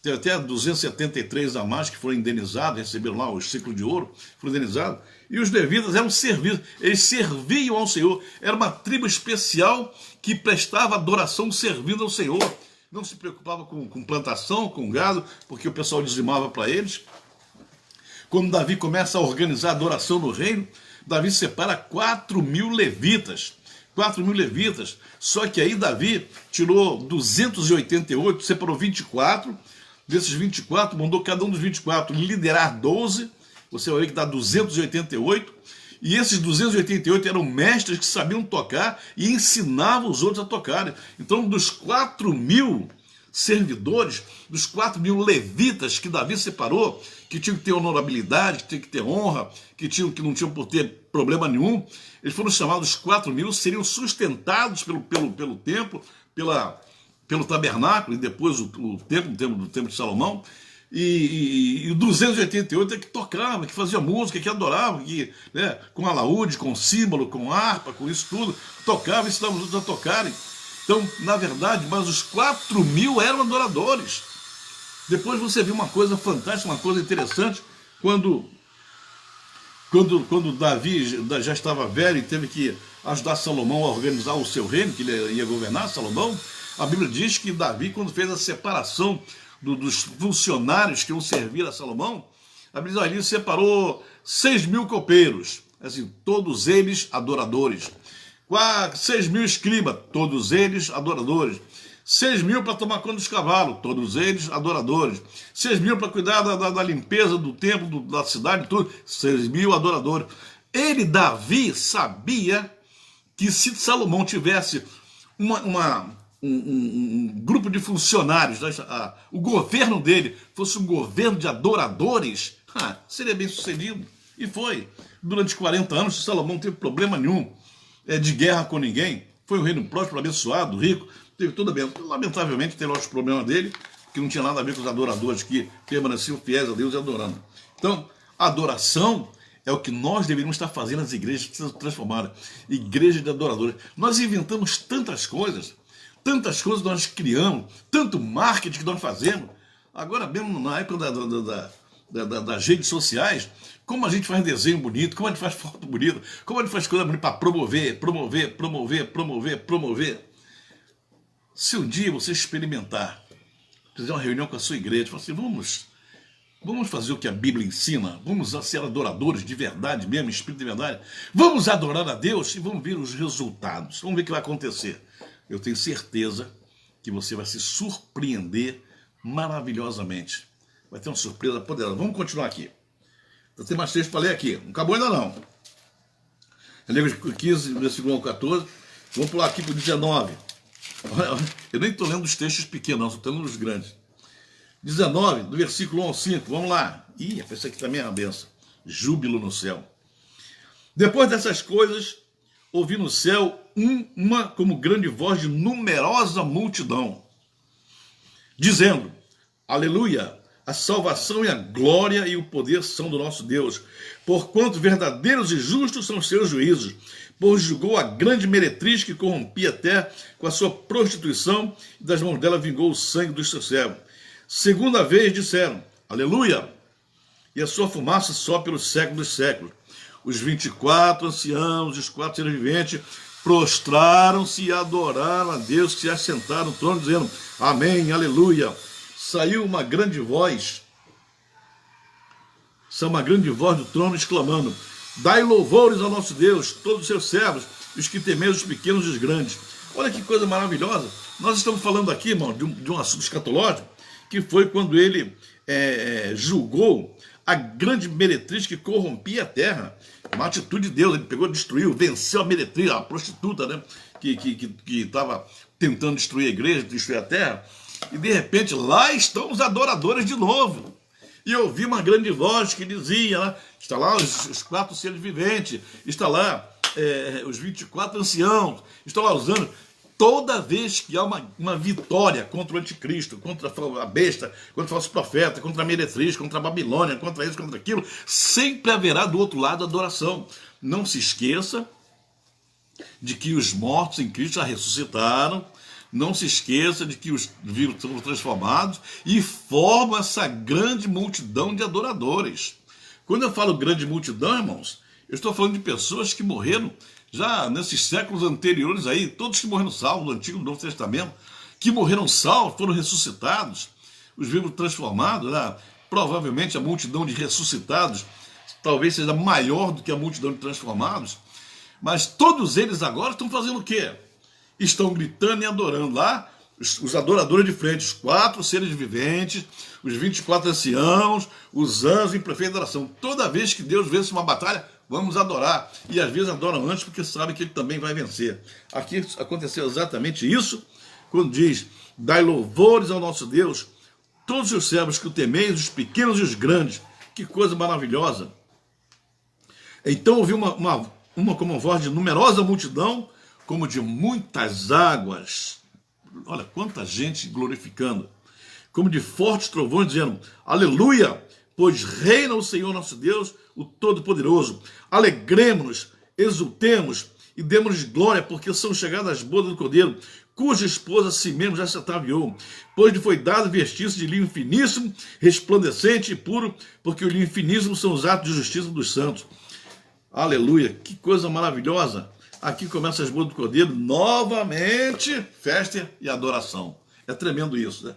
Tem até 273 a mais que foram indenizados, receberam lá o ciclo de ouro, foram indenizados. E os levitas eram servidos, eles serviam ao Senhor. Era uma tribo especial que prestava adoração servindo ao Senhor. Não se preocupava com plantação, com gado, porque o pessoal dizimava para eles. Quando Davi começa a organizar a adoração no reino, Davi separa 4 mil levitas. 4 mil levitas. Só que aí Davi tirou 288, separou 24. Desses 24, mandou cada um dos 24 liderar 12. Você vai ver que dá 288. E esses 288 eram mestres que sabiam tocar e ensinavam os outros a tocarem. Então, dos 4 mil servidores, dos 4 mil levitas que Davi separou, que tinham que ter honorabilidade, que tinham que ter honra, que não tinham por ter problema nenhum, eles foram chamados 4 mil, seriam sustentados pelo templo, pelo tabernáculo e depois o templo de Salomão. E 288 é que tocava, que fazia música, que adorava, né, com alaúde, com símbolo, com harpa, com isso tudo, tocava e estavam juntos a tocarem. Então, na verdade, mas os 4 mil eram adoradores. Depois você viu uma coisa fantástica, uma coisa interessante, quando Davi já estava velho e teve que ajudar Salomão a organizar o seu reino, que ele ia governar, Salomão, a Bíblia diz que Davi, quando fez a separação dos funcionários que iam servir a Salomão, a Bíblia diz, ele separou 6 mil copeiros, assim, todos eles adoradores. 6 mil escribas, todos eles adoradores. 6 mil para tomar conta dos cavalos, todos eles adoradores. 6 mil para cuidar da limpeza do templo, da cidade, tudo. 6 mil adoradores. Davi, sabia que se Salomão tivesse um grupo de funcionários, o governo dele fosse um governo de adoradores, seria bem sucedido. E foi. Durante 40 anos, Salomão não teve problema nenhum de guerra com ninguém. Foi um reino próspero, abençoado, rico. Teve tudo bem. Lamentavelmente, tem lá os problemas dele, que não tinha nada a ver com os adoradores que permaneciam fiéis a Deus e adorando. Então, a adoração é o que nós deveríamos estar fazendo nas igrejas que se transformaram. Igrejas de adoradores. Nós inventamos tantas coisas nós criamos, tanto marketing que nós fazemos. Agora mesmo na época das redes sociais, como a gente faz desenho bonito, como a gente faz foto bonita, como a gente faz coisa bonita para promover. Se um dia você experimentar, fazer uma reunião com a sua igreja, falar assim, vamos fazer o que a Bíblia ensina, vamos ser adoradores de verdade mesmo, espírito de verdade, vamos adorar a Deus e vamos ver os resultados, vamos ver o que vai acontecer. Eu tenho certeza que você vai se surpreender maravilhosamente. Vai ter uma surpresa poderosa. Vamos continuar aqui. Tem mais texto para ler aqui. Não acabou ainda não. Levítico 15, versículo 14. Vamos pular aqui para o 19. Eu nem estou lendo os textos pequenos, não. Estou lendo os grandes. 19, do versículo 1 ao 5. Vamos lá. Ih, essa aqui também é uma benção. Júbilo no céu. Depois dessas coisas, ouvi no céu uma como grande voz de numerosa multidão, dizendo: Aleluia! A salvação e a glória e o poder são do nosso Deus, porquanto verdadeiros e justos são os seus juízos, pois julgou a grande meretriz que corrompia a terra com a sua prostituição, e das mãos dela vingou o sangue dos seus servos. Segunda vez disseram: Aleluia! E a sua fumaça sobe pelos séculos dos séculos. Os 24 anciãos e os 4 seres viventes prostraram-se e adoraram a Deus que se assentaram no trono, dizendo: Amém, aleluia. Saiu uma grande voz do trono, exclamando: Dai louvores ao nosso Deus, todos os seus servos, os que temeis os pequenos e os grandes. Olha que coisa maravilhosa. Nós estamos falando aqui, irmão, de um assunto escatológico, que foi quando ele julgou a grande meretriz que corrompia a terra. Uma atitude de Deus, ele pegou, destruiu, venceu a meretriz, a prostituta, né, que estava tentando destruir a igreja, destruir a terra. E de repente lá estão os adoradores de novo. E eu ouvi uma grande voz que dizia: está lá os 4 seres viventes, está lá os 24 anciãos, estão lá os anjos. Toda vez que há uma vitória contra o anticristo, contra a besta, contra o falso profeta, contra a meretriz, contra a Babilônia, contra isso, contra aquilo, sempre haverá do outro lado adoração. Não se esqueça de que os mortos em Cristo já ressuscitaram. Não se esqueça de que os vivos são transformados e formam essa grande multidão de adoradores. Quando eu falo grande multidão, irmãos, eu estou falando de pessoas que morreram já nesses séculos anteriores aí, todos que morreram salvos, no Antigo e no Novo Testamento, que morreram salvos, foram ressuscitados, os vivos transformados, né? Provavelmente a multidão de ressuscitados talvez seja maior do que a multidão de transformados, mas todos eles agora estão fazendo o quê? Estão gritando e adorando lá, os adoradores de frente, os 4 seres viventes, os 24 anciãos, os anjos em perfeita adoração. Toda vez que Deus vence uma batalha, vamos adorar. E às vezes adoram antes porque sabem que ele também vai vencer. Aqui aconteceu exatamente isso, quando diz: Dai louvores ao nosso Deus, todos os servos que o temeis, os pequenos e os grandes. Que coisa maravilhosa. Então ouvi uma como uma voz de numerosa multidão, como de muitas águas. Olha quanta gente glorificando. Como de fortes trovões, dizendo: Aleluia, pois reina o Senhor nosso Deus, o Todo-Poderoso. Alegremos-nos, exultemos e demos-lhes glória, porque são chegadas as bodas do Cordeiro, cuja esposa a si mesmo já se ataviou. Pois lhe foi dado vestir-se de linho finíssimo, resplandecente e puro, porque o linho finíssimo são os atos de justiça dos santos. Aleluia, que coisa maravilhosa. Aqui começa as bodas do Cordeiro, novamente, festa e adoração. É tremendo isso, né?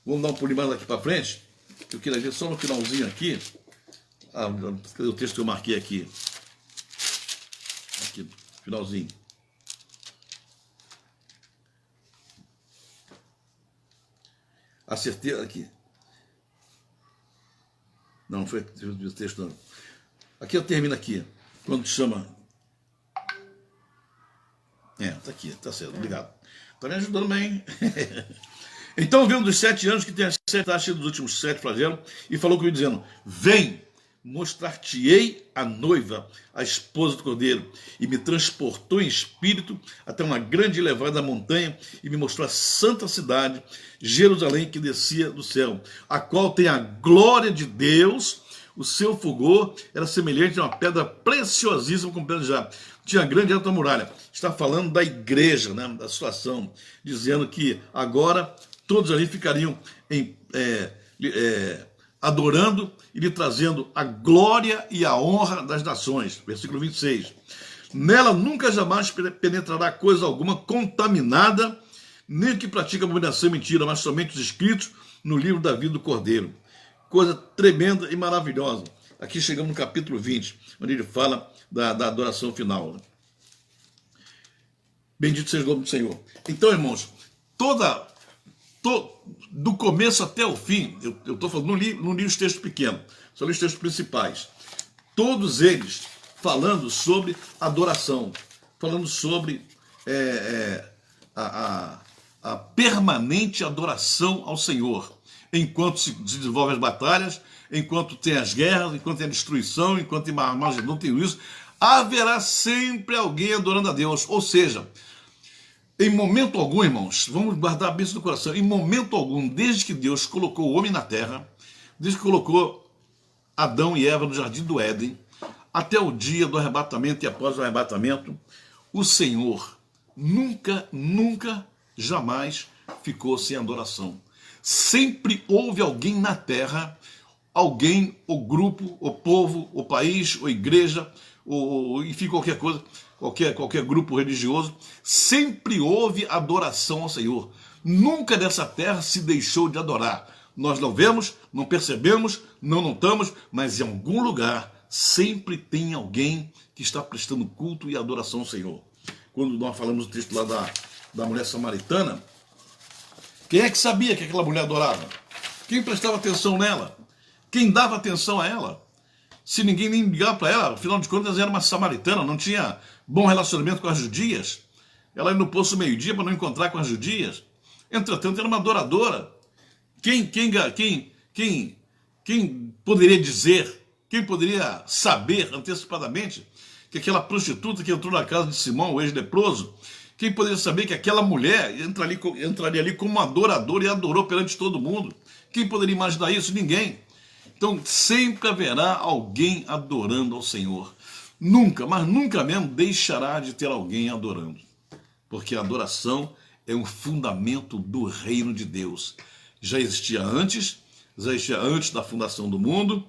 Vamos dar um pulinho mais aqui para frente. Eu queria ver só no finalzinho aqui. O texto que eu marquei aqui. Aqui, finalzinho. A certeza aqui. Não foi o texto, não. Aqui eu termino aqui. Quando chama. Tá aqui, tá certo, obrigado. Tá me ajudando bem. Então veio um dos 7 anos que tem as 7 taxas dos últimos 7 flagelos e falou comigo dizendo: Vem, mostrar-te-ei a noiva, a esposa do Cordeiro. E me transportou em espírito até uma grande e elevada montanha e me mostrou a santa cidade, Jerusalém, que descia do céu, a qual tem a glória de Deus. O seu fulgor era semelhante a uma pedra preciosíssima como pedra de jaspe. Tinha grande e alta muralha. Está falando da igreja, né, da situação, dizendo que agora todos ali ficariam adorando e lhe trazendo a glória e a honra das nações. Versículo 26. Nela nunca jamais penetrará coisa alguma contaminada, nem o que pratica abominação e mentira, mas somente os escritos no livro da vida do Cordeiro. Coisa tremenda e maravilhosa. Aqui chegamos no capítulo 20, onde ele fala da adoração final. Né? Bendito seja o nome do Senhor. Então, irmãos, do começo até o fim, eu estou falando, não li os textos pequenos, só li os textos principais. Todos eles falando sobre adoração, falando sobre a permanente adoração ao Senhor. Enquanto se desenvolvem as batalhas, enquanto tem as guerras, enquanto tem a destruição, enquanto tem Armagedon, tem isso, haverá sempre alguém adorando a Deus. Ou seja, em momento algum, irmãos, vamos guardar isso no coração, em momento algum, desde que Deus colocou o homem na terra, desde que colocou Adão e Eva no jardim do Éden, até o dia do arrebatamento e após o arrebatamento, o Senhor nunca, jamais ficou sem adoração. Sempre houve alguém na terra, alguém, o grupo, o povo, o país, a igreja, enfim, qualquer coisa, qualquer grupo religioso, sempre houve adoração ao Senhor. Nunca nessa terra se deixou de adorar. Nós não vemos, não percebemos, não notamos, mas em algum lugar sempre tem alguém que está prestando culto e adoração ao Senhor. Quando nós falamos do texto lá da mulher samaritana, quem é que sabia que aquela mulher adorava? Quem prestava atenção nela? Quem dava atenção a ela? Se ninguém nem ligava para ela, afinal de contas era uma samaritana, não tinha bom relacionamento com as judias. Ela ia no poço meio-dia para não encontrar com as judias. Entretanto, era uma adoradora. Quem poderia dizer, quem poderia saber antecipadamente que aquela prostituta que entrou na casa de Simão, o ex-leproso, quem poderia saber que aquela mulher entraria ali como adoradora e adorou perante todo mundo? Quem poderia imaginar isso? Ninguém. Então sempre haverá alguém adorando ao Senhor. Nunca, mas nunca mesmo deixará de ter alguém adorando. Porque a adoração é um fundamento do reino de Deus. Já existia antes da fundação do mundo,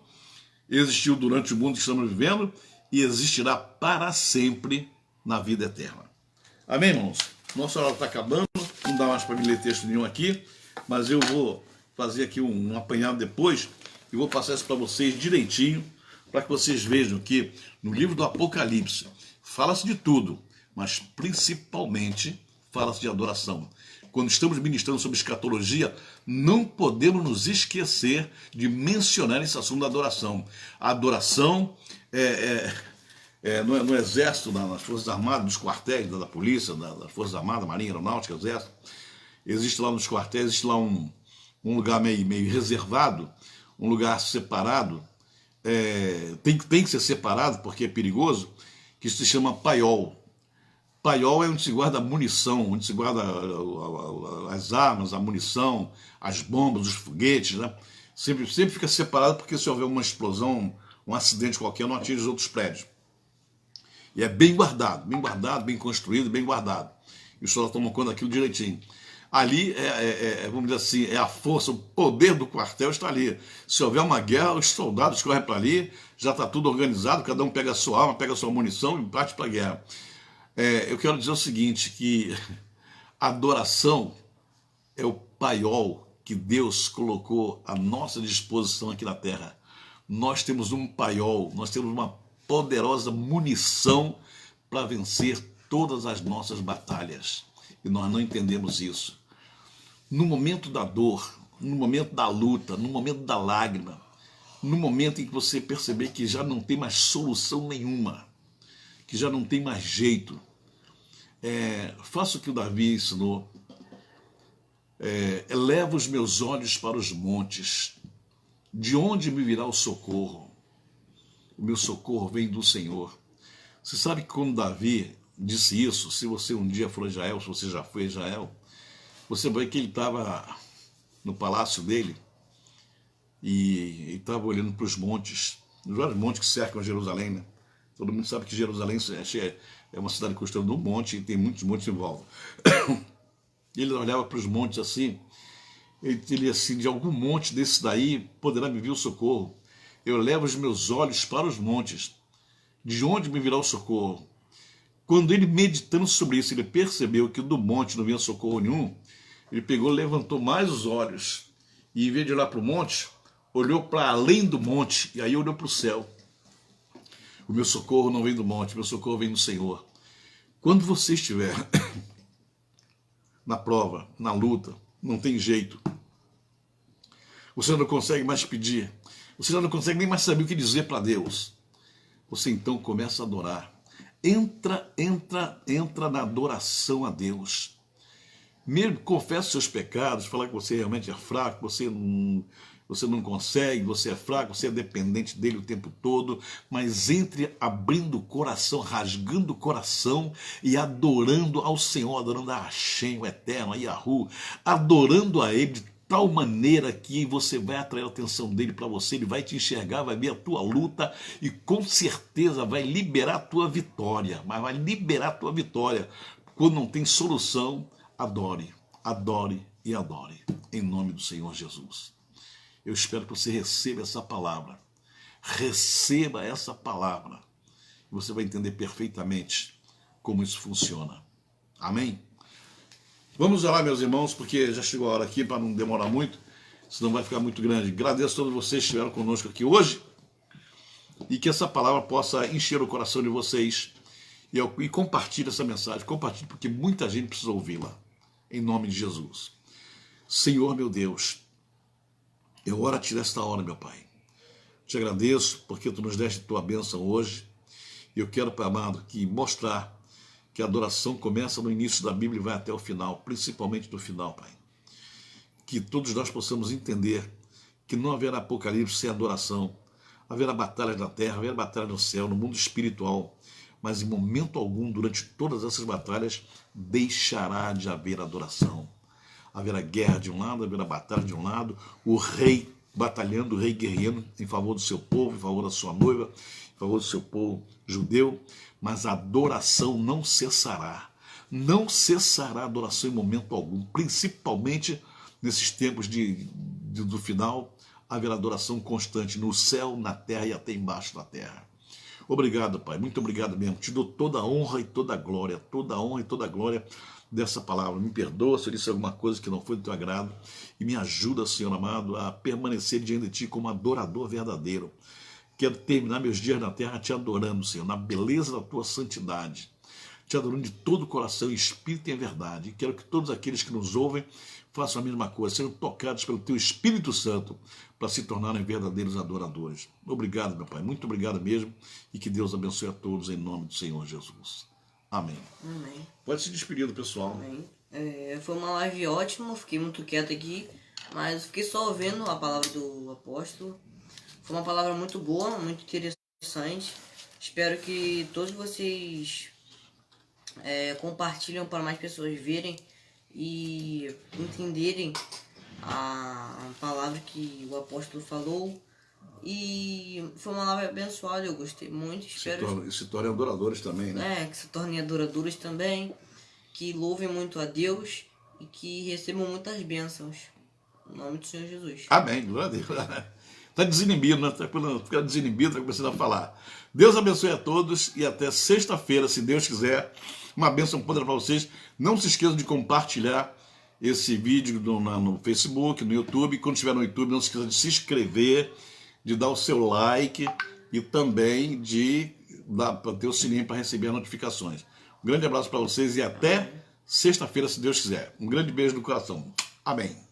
existiu durante o mundo que estamos vivendo e existirá para sempre na vida eterna. Amém, irmãos? Nossa hora está acabando, não dá mais para me ler texto nenhum aqui, mas eu vou fazer aqui um apanhado depois e vou passar isso para vocês direitinho, para que vocês vejam que no livro do Apocalipse fala-se de tudo, mas principalmente fala-se de adoração. Quando estamos ministrando sobre escatologia, não podemos nos esquecer de mencionar esse assunto da adoração. A adoração no exército, nas forças armadas, nos quartéis da polícia, das forças armadas, marinha, aeronáutica, exército, existe lá nos quartéis, existe lá um lugar meio reservado, um lugar separado, tem que ser separado porque é perigoso, que se chama paiol. Paiol é onde se guarda a munição, onde se guarda as armas, a munição, as bombas, os foguetes, né? Sempre fica separado porque se houver uma explosão, um acidente qualquer, não atinge os outros prédios. E é bem guardado, bem construído, bem guardado. E os soldados tomam conta daquilo direitinho. Ali, vamos dizer assim, é a força, o poder do quartel está ali. Se houver uma guerra, os soldados correm para ali, já está tudo organizado, cada um pega a sua arma, pega a sua munição e parte para a guerra. Eu quero dizer o seguinte, que a adoração é o paiol que Deus colocou à nossa disposição aqui na terra. Nós temos um paiol, nós temos uma poderosa munição para vencer todas as nossas batalhas. E nós não entendemos isso. No momento da dor, no momento da luta, no momento da lágrima, no momento em que você perceber que já não tem mais solução nenhuma, que já não tem mais jeito, faça o que o Davi ensinou. Eleva os meus olhos para os montes. De onde me virá o socorro? O meu socorro vem do Senhor. Você sabe que quando Davi disse isso, se você um dia for a Israel, se você já foi a Israel, você vai ver que ele estava no palácio dele e estava olhando para os montes, os vários montes que cercam Jerusalém, né? Todo mundo sabe que Jerusalém é uma cidade construída num monte e tem muitos montes em volta. Ele olhava para os montes assim, ele assim, de algum monte desse daí poderá me vir o socorro. Eu levo os meus olhos para os montes. De onde me virá o socorro? Quando ele, meditando sobre isso, ele percebeu que do monte não vinha socorro nenhum, ele pegou, levantou mais os olhos e, em vez de olhar para o monte, olhou para além do monte e aí olhou para o céu. O meu socorro não vem do monte, o meu socorro vem do Senhor. Quando você estiver na prova, na luta, não tem jeito, você não consegue mais pedir, você já não consegue nem mais saber o que dizer para Deus, você então começa a adorar. Entra na adoração a Deus. Mesmo confessa seus pecados, falar que você realmente é fraco, você você não consegue, você é fraco, você é dependente dele o tempo todo, mas entre abrindo o coração, rasgando o coração e adorando ao Senhor, adorando a Hashem, o Eterno, a Yahu, adorando a Ele de tal maneira que você vai atrair a atenção dele para você, ele vai te enxergar, vai ver a tua luta e com certeza vai liberar a tua vitória, mas vai liberar a tua vitória. Quando não tem solução, adore, adore e adore, em nome do Senhor Jesus. Eu espero que você receba essa palavra. Receba essa palavra. Você vai entender perfeitamente como isso funciona. Amém? Vamos lá, meus irmãos, porque já chegou a hora aqui, para não demorar muito, senão vai ficar muito grande. Agradeço a todos vocês que estiveram conosco aqui hoje e que essa palavra possa encher o coração de vocês e compartilhe essa mensagem. Compartilhe, porque muita gente precisa ouvi-la. Em nome de Jesus. Senhor, meu Deus, eu oro a Ti nesta hora, meu Pai. Te agradeço porque Tu nos deste Tua bênção hoje. E eu quero, Pai amado, mostrar que a adoração começa no início da Bíblia e vai até o final, principalmente no final, Pai. Que todos nós possamos entender que não haverá apocalipse sem adoração. Haverá batalhas na terra, haverá batalhas no céu, no mundo espiritual. Mas em momento algum, durante todas essas batalhas, deixará de haver adoração. Haverá guerra de um lado, haverá batalha de um lado, o rei batalhando, o rei guerreando em favor do seu povo, em favor da sua noiva, em favor do seu povo judeu, mas a adoração não cessará. Não cessará a adoração em momento algum, principalmente nesses tempos do final, haverá adoração constante no céu, na terra e até embaixo da terra. Obrigado, Pai, muito obrigado mesmo. Te dou toda a honra e toda a glória dessa palavra. Me perdoa se eu disse alguma coisa que não foi do teu agrado e me ajuda, Senhor amado, a permanecer diante de Ti como adorador verdadeiro. Quero terminar meus dias na terra te adorando, Senhor, na beleza da Tua santidade, te adorando de todo o coração, espírito e em verdade. E quero que todos aqueles que nos ouvem façam a mesma coisa, sejam tocados pelo Teu Espírito Santo para se tornarem verdadeiros adoradores. Obrigado, meu Pai, muito obrigado mesmo, e que Deus abençoe a todos em nome do Senhor Jesus. Amém. Amém. Pode se despedir do pessoal. Amém. Foi uma live ótima, fiquei muito quieto aqui, mas fiquei só ouvindo a palavra do apóstolo. Foi uma palavra muito boa, muito interessante. Espero que todos vocês compartilhem para mais pessoas verem e entenderem a palavra que o apóstolo falou. E foi uma palavra abençoada, eu gostei muito. Espero se tornem adoradores também, né? Que se tornem adoradores também, que louvem muito a Deus e que recebam muitas bênçãos. Em nome do Senhor Jesus. Amém, glória a Deus. Está desinibido, né? Está ficando desinibido, está começando a falar. Deus abençoe a todos e até sexta-feira, se Deus quiser. Uma bênção poderosa para vocês. Não se esqueçam de compartilhar esse vídeo no Facebook, no YouTube. Quando estiver no YouTube, não se esqueçam de se inscrever, de dar o seu like e também de ter o sininho para receber as notificações. Um grande abraço para vocês e até sexta-feira, se Deus quiser. Um grande beijo no coração. Amém.